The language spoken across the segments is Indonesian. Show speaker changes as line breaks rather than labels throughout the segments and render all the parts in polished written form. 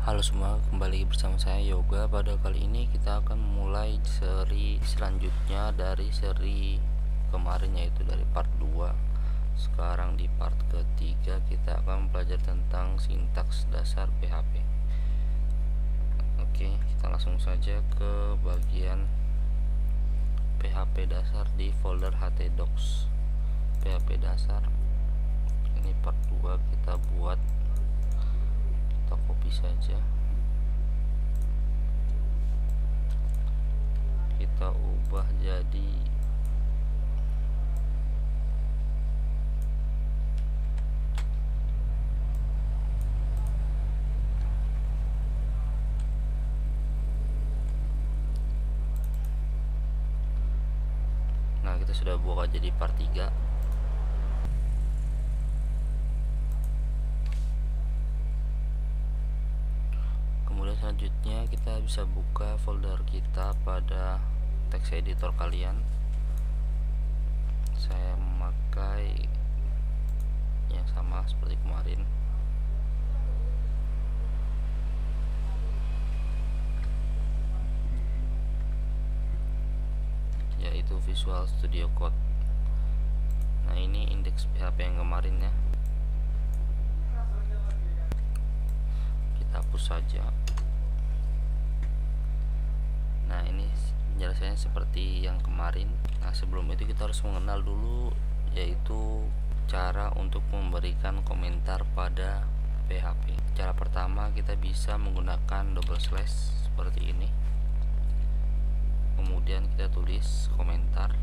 Halo semua, kembali bersama saya Yoga. Pada kali ini kita akan memulai seri selanjutnya dari seri kemarin, yaitu dari part 2. Sekarang di part ketiga kita akan belajar tentang sintaks dasar PHP. Oke, kita langsung saja ke bagian PHP dasar di folder htdocs. PHP dasar ini part 2 kita buat, kita copy saja, kita ubah jadi kita sudah buka jadi part 3. Kemudian selanjutnya kita bisa buka folder kita pada text editor kalian. Saya memakai yang sama seperti kemarin, yaitu Visual Studio Code. Nah, ini indeks PHP yang kemarin ya, kita hapus saja. Nah, ini penjelasannya seperti yang kemarin. Nah, sebelum itu kita harus mengenal dulu, yaitu cara untuk memberikan komentar pada PHP. Cara pertama, kita bisa menggunakan double slash seperti ini. Kemudian kita tulis komentar.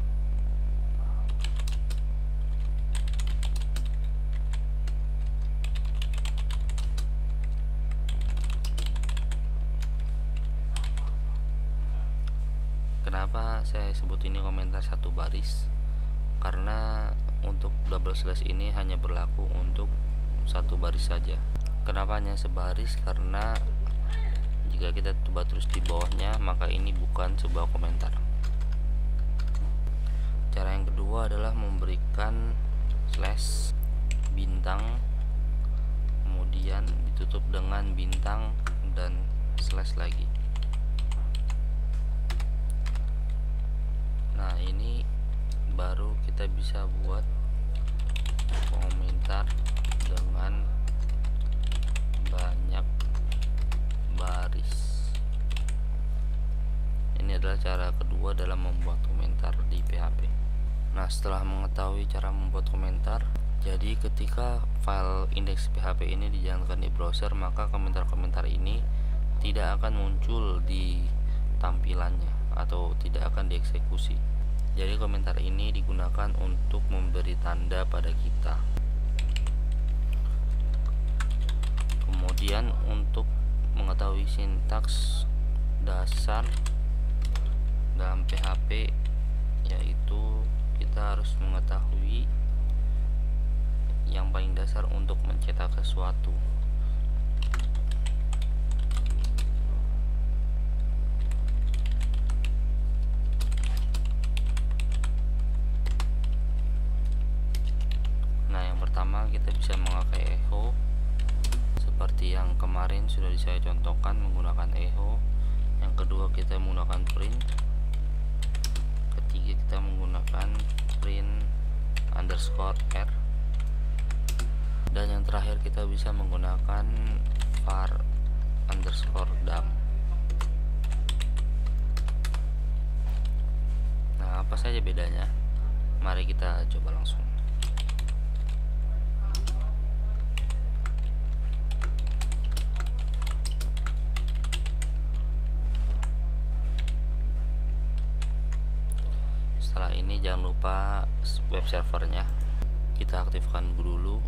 Kenapa saya sebut ini komentar satu baris? Karena untuk double slash ini hanya berlaku untuk satu baris saja. Kenapa hanya sebaris? Karena jika kita coba terus di bawahnya, maka ini bukan sebuah komentar. Cara yang kedua adalah memberikan slash bintang, kemudian ditutup dengan bintang dan slash lagi. Nah, ini baru kita bisa buat komentar dengan banyak baris. Ini adalah cara kedua dalam membuat komentar di PHP. Nah, setelah mengetahui cara membuat komentar, jadi ketika file indeks PHP ini dijalankan di browser, maka komentar-komentar ini tidak akan muncul di tampilannya atau tidak akan dieksekusi. Jadi komentar ini digunakan untuk memberi tanda pada kita. Kemudian untuk mengetahui sintaks dasar dalam PHP, yaitu kita harus mengetahui yang paling dasar untuk mencetak sesuatu. Pertama, kita bisa memakai echo seperti yang kemarin sudah saya contohkan menggunakan echo. Yang kedua, kita menggunakan print. Ketiga, kita menggunakan print underscore r. Dan yang terakhir, kita bisa menggunakan var underscore dump. Nah, apa saja bedanya? Mari kita coba langsung. Setelah ini jangan lupa web servernya kita aktifkan dulu.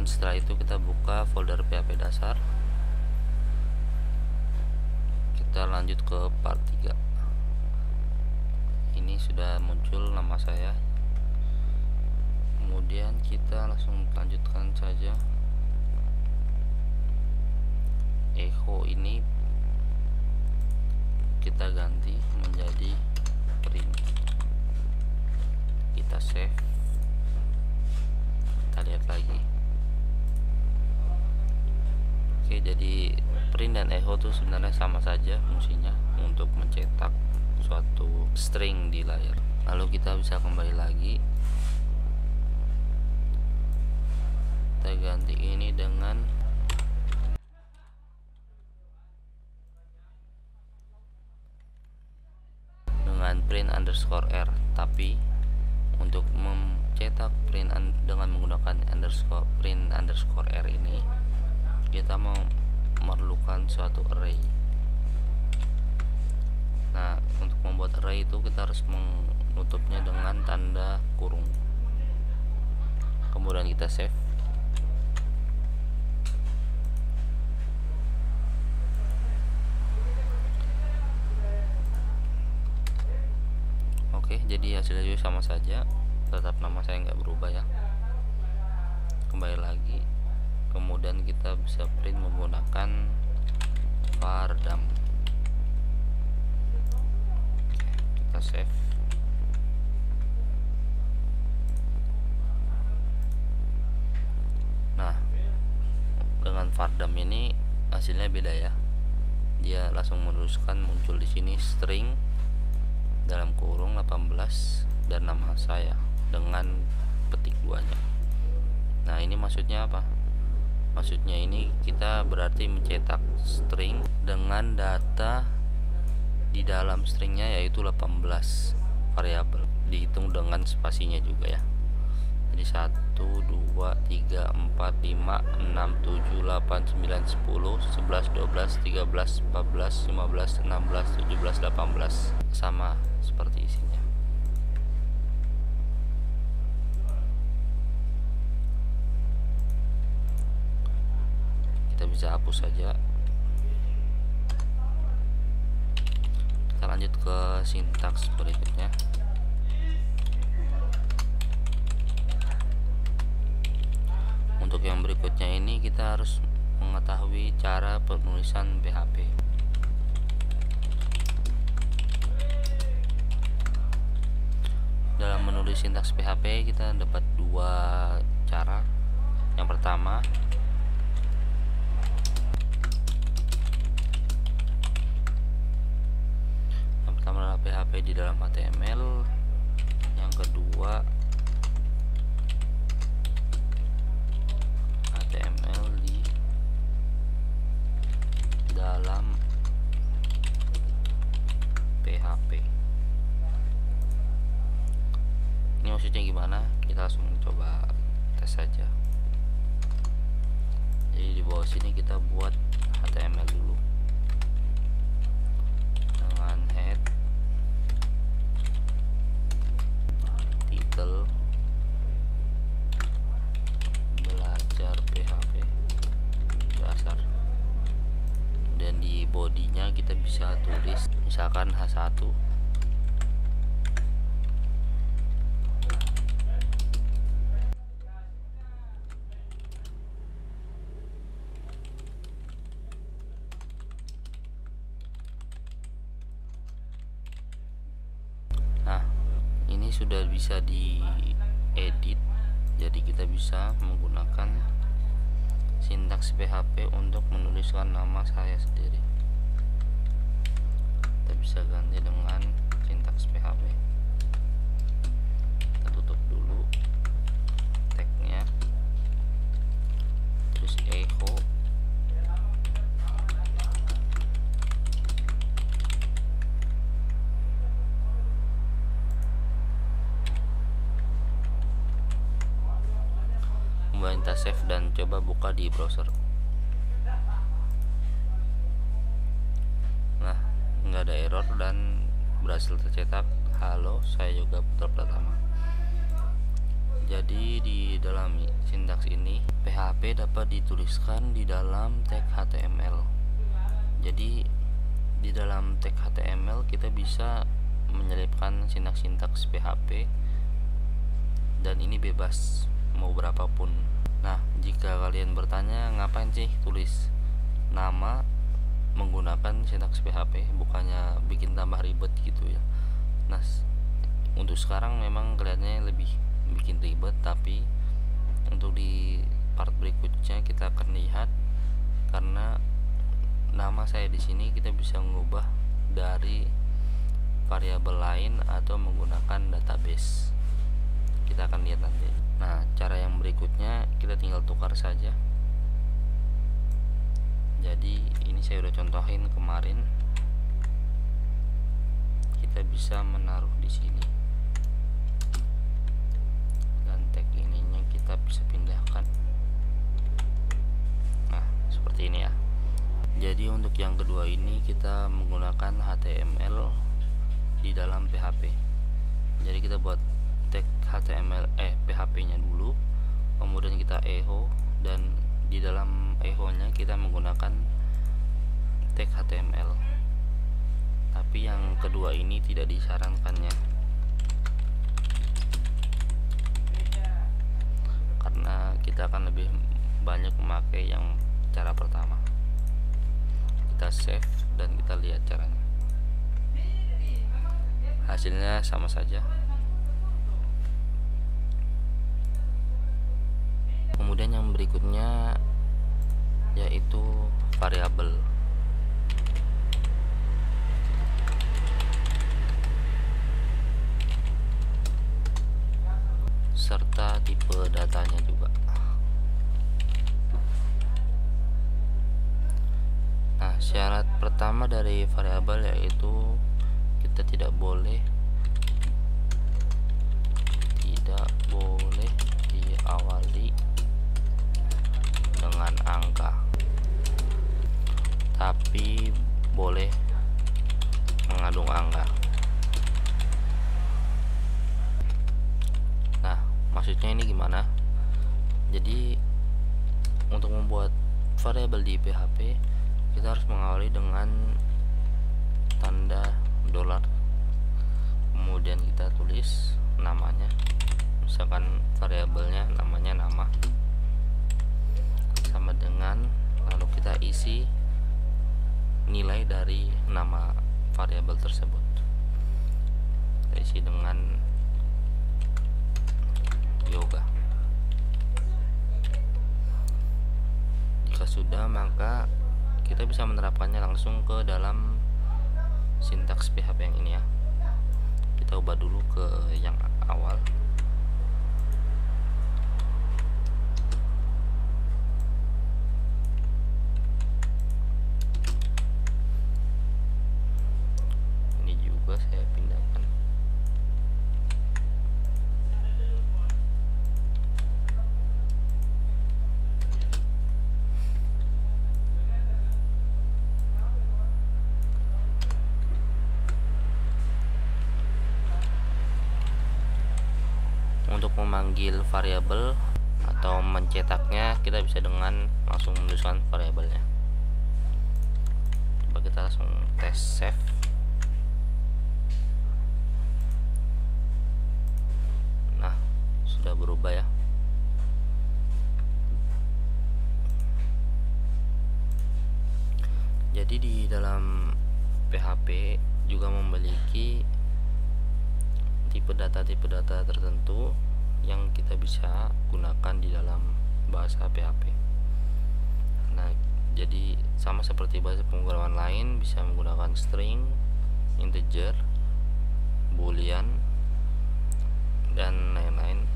Setelah itu kita buka folder PHP dasar, kita lanjut ke part 3. ini sudah muncul nama saya. Kemudian kita langsung lanjutkan saja. Echo ini kita ganti menjadi print. Kita save, kita lihat lagi. Oke, jadi print dan echo tuh sebenarnya sama saja fungsinya untuk mencetak suatu string di layar. Lalu kita bisa kembali lagi, kita ganti ini dengan print underscore r, tapi untuk mencetak print dengan menggunakan print underscore r ini kita memerlukan suatu array. Nah, untuk membuat array itu kita harus menutupnya dengan tanda kurung. Kemudian kita save. Oke, jadi hasilnya juga sama saja, tetap nama saya nggak berubah ya. Kembali lagi, kemudian kita bisa print menggunakan vardam. Oke, kita save. Nah, dengan vardam ini hasilnya beda ya. Dia langsung meneruskan muncul di sini string dalam kurung 18 dan nama saya dengan petik 2-nya. Nah, ini maksudnya apa? Maksudnya ini kita berarti mencetak string dengan data di dalam stringnya yaitu 18 variabel, dihitung dengan spasinya juga ya. Jadi 1, 2, 3, 4, 5, 6, 7, 8, 9, 10, 11, 12, 13, 14, 15, 16, 17, 18 sama seperti isinya. Kita bisa hapus saja. Kita lanjut ke sintaks berikutnya. Untuk yang berikutnya ini kita harus mengetahui cara penulisan PHP. Dalam menulis sintaks PHP kita dapat dua cara. Yang pertama, adalah PHP di dalam HTML. Yang kedua, HTML di dalam PHP. Ini maksudnya gimana? Kita langsung coba tes saja. Jadi di bawah sini kita buat HTML dulu dengan head, title, belajar PHP dasar, dan di bodinya kita bisa tulis misalkan H1. Ini sudah bisa diedit, jadi kita bisa menggunakan sintaks PHP untuk menuliskan nama saya sendiri. Kita bisa ganti dengan sintaks PHP. Kita tutup dulu tagnya, terus echo, kita save dan coba buka di browser. Nah, nggak ada error dan berhasil tercetak. Halo, saya Yoga Putra Pratama. Jadi di dalam sintaks ini PHP dapat dituliskan di dalam tag HTML. Jadi di dalam tag HTML kita bisa menyelipkan sintaks-sintaks PHP, dan ini bebas mau berapapun. Nah, jika kalian bertanya ngapain sih tulis nama menggunakan sintaks PHP, bukannya bikin tambah ribet gitu ya. Nah, untuk sekarang memang kelihatannya lebih bikin ribet, tapi untuk di part berikutnya kita akan lihat, karena nama saya di sini kita bisa mengubah dari variabel lain atau menggunakan database. Kita akan lihat nanti. Nah, cara yang berikutnya kita tinggal tukar saja. Jadi ini saya udah contohin kemarin. Kita bisa menaruh di sini, dan tag ininya kita bisa pindahkan. Nah, seperti ini ya. Jadi untuk yang kedua ini kita menggunakan HTML di dalam PHP. Jadi kita buat tag HTML PHP nya dulu, kemudian kita echo, dan di dalam echo nya kita menggunakan tag HTML. Tapi yang kedua ini tidak disarankannya, karena kita akan lebih banyak memakai yang cara pertama. Kita save dan kita lihat caranya. Hasilnya sama saja. Kemudian yang berikutnya yaitu variabel. Serta tipe datanya juga. Nah, syarat pertama dari variabel yaitu kita tidak boleh diawali dengan angka, tapi boleh mengandung angka. Nah, maksudnya ini gimana? Jadi untuk membuat variabel di PHP kita harus mengawali dengan tanda $, kemudian kita tulis namanya, misalkan variabelnya namanya nama, sama dengan, lalu kita isi nilai dari nama variabel tersebut. Kita isi dengan yoga. Jika sudah, maka kita bisa menerapkannya langsung ke dalam sintaks PHP yang ini ya. Kita ubah dulu ke yang awal. Ini juga saya pindahkan. Untuk memanggil variabel atau mencetaknya, kita bisa dengan langsung menuliskan variabelnya. Coba kita langsung tes save. Nah, sudah berubah ya. Jadi di dalam PHP juga memiliki tipe data tertentu yang kita bisa gunakan di dalam bahasa PHP. Nah, jadi sama seperti bahasa pemrograman lain, bisa menggunakan string, integer, boolean, dan lain-lain.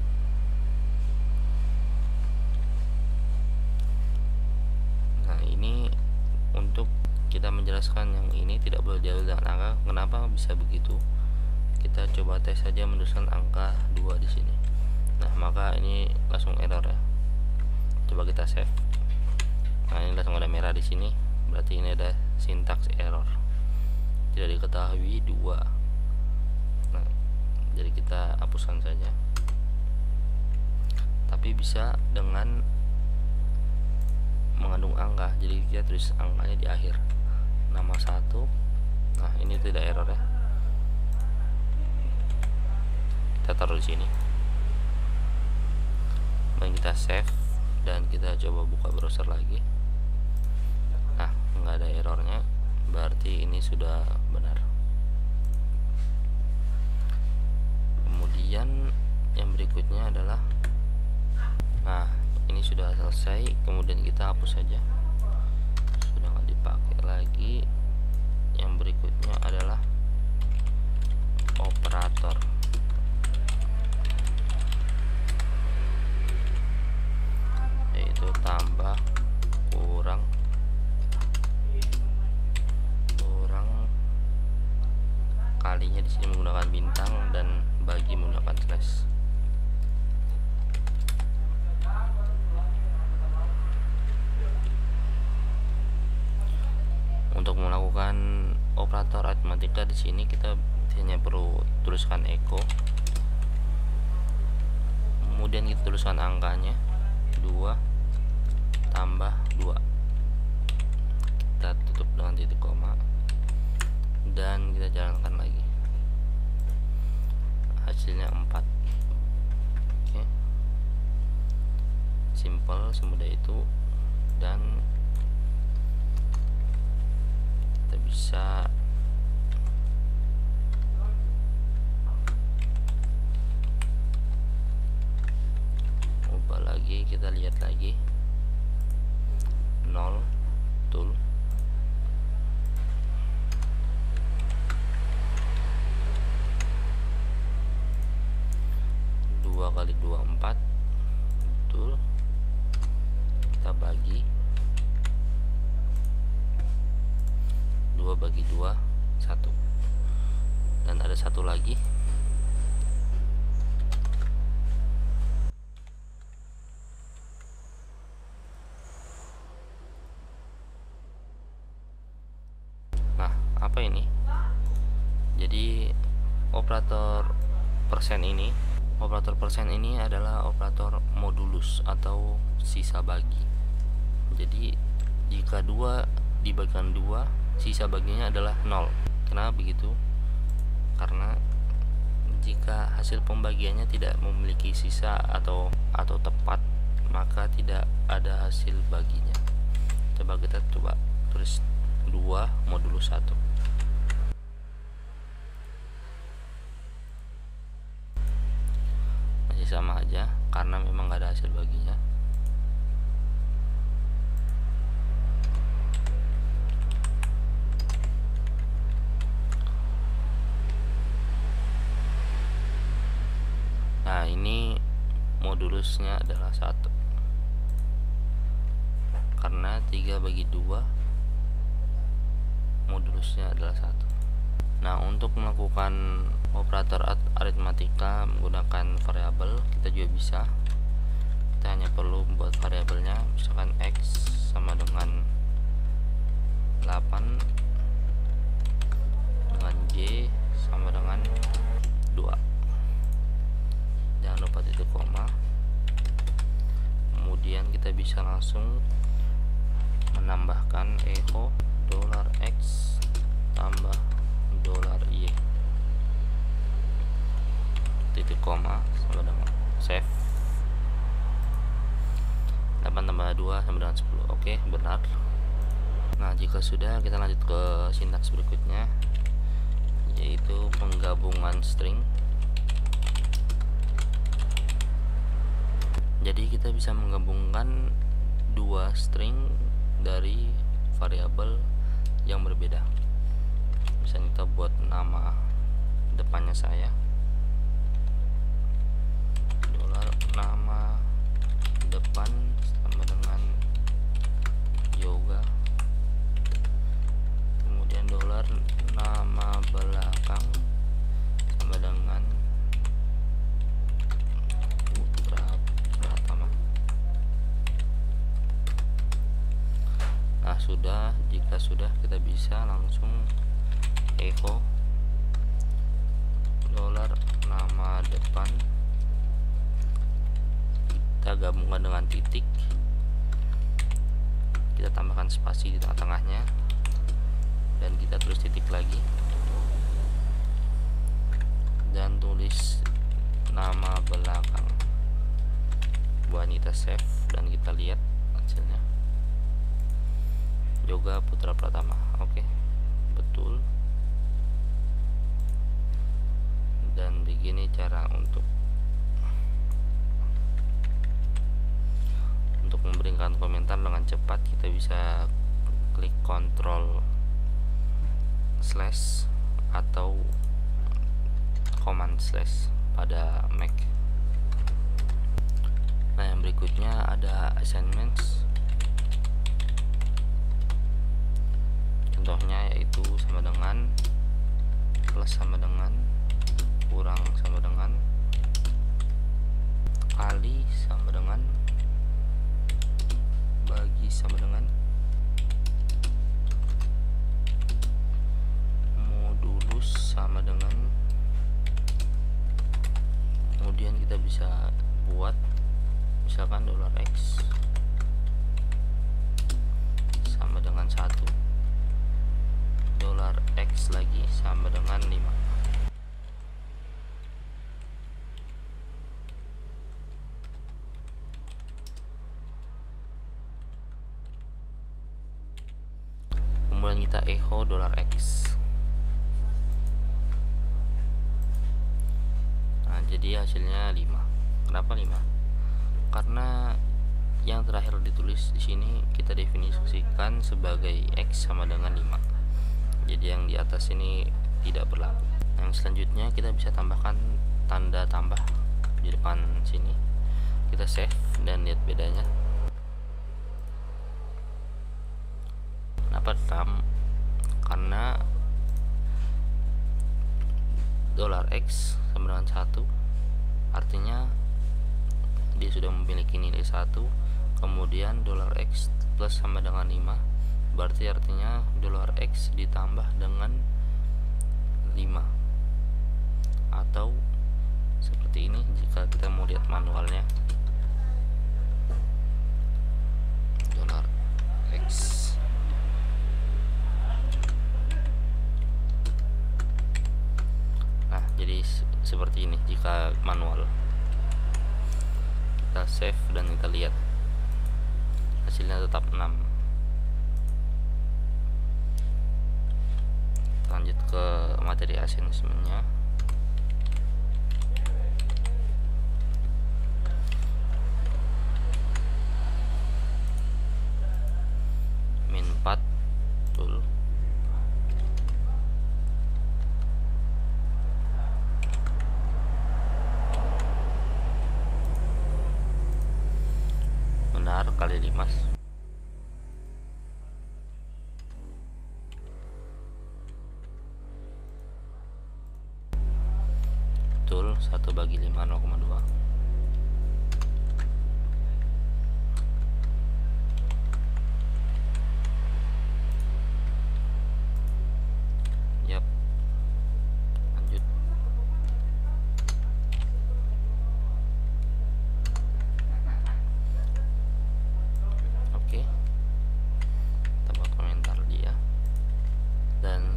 Nah, ini untuk kita menjelaskan yang ini tidak boleh diawali dengan angka. Kenapa bisa begitu? Kita coba tes saja menuliskan angka 2 di sini. Nah, maka ini langsung error ya. Coba kita save. Nah, ini langsung ada merah di sini. Berarti ini ada sintaks error. Tidak diketahui 2. Nah, jadi kita hapuskan saja. Tapi bisa dengan mengandung angka. Jadi kita tulis angkanya di akhir. Nama 1. Nah, ini tidak error ya. kita taruh di sini dan kita save dan kita coba buka browser lagi. Nah, nggak ada errornya, berarti ini sudah benar. Kemudian yang berikutnya adalah, nah ini sudah selesai, kemudian kita hapus saja, sudah nggak dipakai lagi. Yang berikutnya adalah operator. Yaitu tambah, kurang, kalinya di sini menggunakan bintang dan bagi menggunakan slash. Untuk melakukan operator aritmatika di sini kita hanya perlu tuliskan echo, kemudian kita tuliskan angkanya 2 tambah 2, kita tutup dengan titik koma dan kita jalankan lagi, hasilnya 4. Oke, simple, semudah itu, dan kita bisa ubah lagi. Kita lihat lagi 0 tool, 2 kali 2 4 tool, kita bagi 2 bagi 2 1, dan ada satu lagi. Nah, apa ini? Jadi operator persen ini adalah operator modulus atau sisa bagi. Jadi jika 2 dibagikan 2, sisa baginya adalah 0. Kenapa begitu? Karena jika hasil pembagiannya tidak memiliki sisa atau tepat, maka tidak ada hasil baginya. Coba kita tulis 2 modulus 1. Masih sama aja karena memang nggak ada hasil baginya. Nah, ini modulusnya adalah 1 karena 3 bagi 2 modulusnya adalah 1. Nah, untuk melakukan operator aritmatika menggunakan variabel, kita juga bisa. Kita hanya perlu membuat variabelnya, misalkan x sama dengan 8 dengan y sama dengan 2. Jangan lupa titik koma. Kemudian kita bisa langsung menambahkan echo $x tambah $y, titik koma sama dengan save. 8 tambah 2 sama dengan 10. Oke, benar. Nah, jika sudah, kita lanjut ke sintaks berikutnya, yaitu penggabungan string. Jadi kita bisa menggabungkan 2 string dari variabel yang berbeda. Misalnya kita buat nama depannya saya, nama depan sama dengan yoga, kemudian nama belakang sama dengan Putra Pratama. Nah, jika sudah, kita bisa langsung echo nama depan, kita gabungkan dengan titik, kita tambahkan spasi di tengah-tengahnya, dan kita tulis titik lagi, dan tulis belakang. Buat kita save dan kita lihat hasilnya. Yoga Putra Pratama. Oke, betul. Dan begini cara untuk memberikan komentar dengan cepat. Kita bisa klik Ctrl slash atau command slash pada Mac. Nah, yang berikutnya ada assignments. Contohnya yaitu sama dengan, plus sama dengan, kurang sama dengan, kali sama dengan, bagi sama dengan, modulus sama dengan. Kemudian kita bisa buat misalkan $x sama dengan 1, $x lagi sama dengan 5. Kemudian kita echo $x. Nah, jadi hasilnya 5. Kenapa 5? Karena yang terakhir ditulis di sini kita definisikan sebagai x sama dengan 5. Jadi yang di atas ini tidak berlaku. Yang selanjutnya kita bisa tambahkan tanda tambah di depan sini. Kita save dan lihat bedanya. Kenapa 6? Karena $x sama dengan 1 artinya dia sudah memiliki nilai 1. Kemudian $x plus sama dengan 5 berarti artinya $x ditambah dengan 5, atau seperti ini jika kita mau lihat manualnya. $x jadi seperti ini jika manual. Kita save dan kita lihat hasilnya tetap 6. Kita lanjut ke materi assignment-nya. Min 4 betul. Kali 5. Betul, 1 bagi 5 0,2. Yap. Lanjut.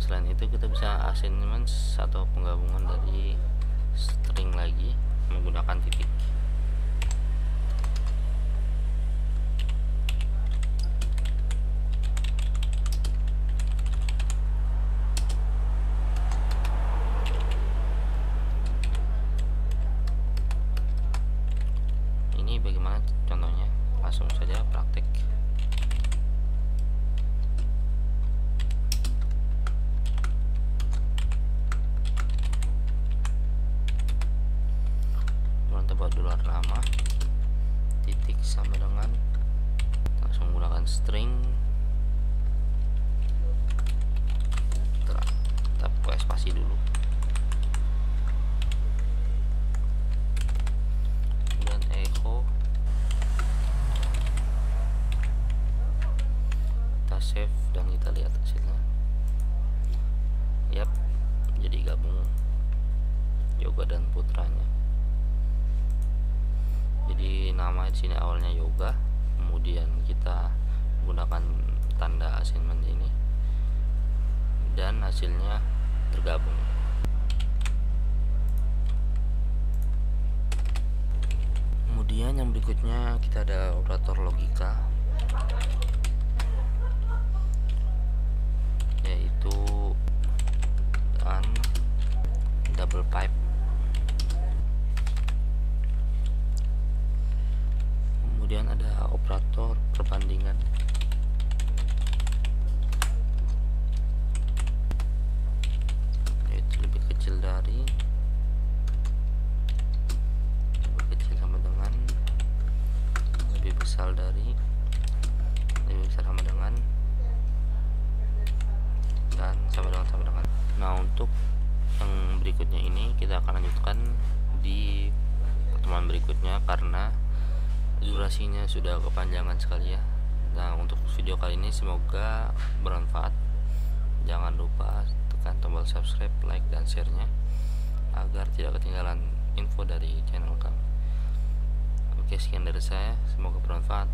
Selain itu kita bisa assignment atau penggabungan dari string lagi menggunakan titik. Ini bagaimana contohnya? Langsung saja praktek. $nama titik sama dengan, langsung menggunakan string, kita buka spasi dulu, kemudian echo, kita save dan kita lihat hasilnya. Yap, jadi gabung Yoga dan putranya. Jadi nama di sini awalnya Yoga, kemudian kita menggunakan tanda assignment ini dan hasilnya tergabung. Kemudian yang berikutnya kita ada operator logika, yaitu dan double pipe. Kemudian ada operator perbandingan, yaitu lebih kecil dari, lebih kecil sama dengan, lebih besar dari, lebih besar sama dengan, dan sama dengan. Nah, untuk yang berikutnya ini kita akan lanjutkan di pertemuan berikutnya karena durasinya sudah kepanjangan sekali ya. Nah, untuk video kali ini semoga bermanfaat. Jangan lupa tekan tombol subscribe, like, dan share-nya agar tidak ketinggalan info dari channel kami. Oke, sekian dari saya, semoga bermanfaat.